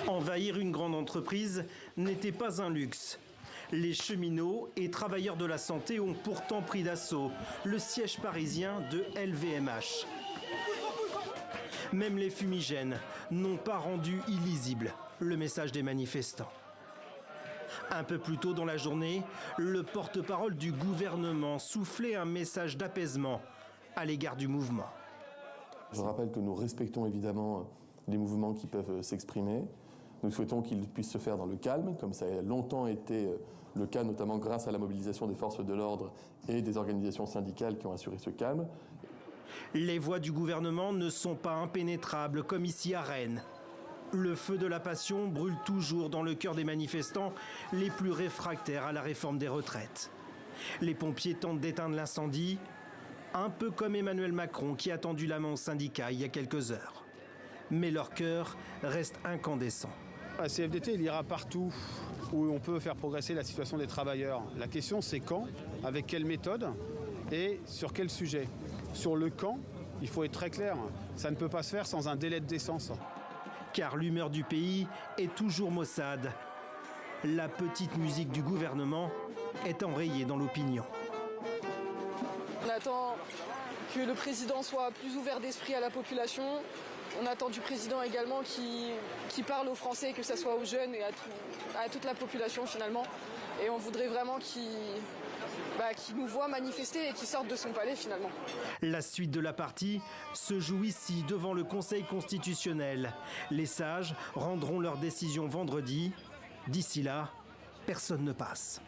Envahir une grande entreprise n'était pas un luxe. Les cheminots et travailleurs de la santé ont pourtant pris d'assaut le siège parisien de LVMH. Même les fumigènes n'ont pas rendu illisible le message des manifestants. Un peu plus tôt dans la journée, le porte-parole du gouvernement soufflait un message d'apaisement à l'égard du mouvement. Je rappelle que nous respectons évidemment les mouvements qui peuvent s'exprimer. Nous souhaitons qu'ils puissent se faire dans le calme, comme ça a longtemps été le cas, notamment grâce à la mobilisation des forces de l'ordre et des organisations syndicales qui ont assuré ce calme. Les voies du gouvernement ne sont pas impénétrables, comme ici à Rennes. Le feu de la passion brûle toujours dans le cœur des manifestants les plus réfractaires à la réforme des retraites. Les pompiers tentent d'éteindre l'incendie, un peu comme Emmanuel Macron qui a tendu la main aux syndicats il y a quelques heures. Mais leur cœur reste incandescent. La CFDT, il ira partout où on peut faire progresser la situation des travailleurs. La question, c'est quand, avec quelle méthode et sur quel sujet. Sur le quand, il faut être très clair, ça ne peut pas se faire sans un délai de décence. Car l'humeur du pays est toujours maussade. La petite musique du gouvernement est enrayée dans l'opinion. On attend que le président soit plus ouvert d'esprit à la population. On attend du président également qui parle aux Français, que ce soit aux jeunes et à toute la population finalement. Et on voudrait vraiment qu'il nous voit manifester et qu'il sorte de son palais finalement. La suite de la partie se joue ici devant le Conseil constitutionnel. Les sages rendront leur décision vendredi. D'ici là, personne ne passe.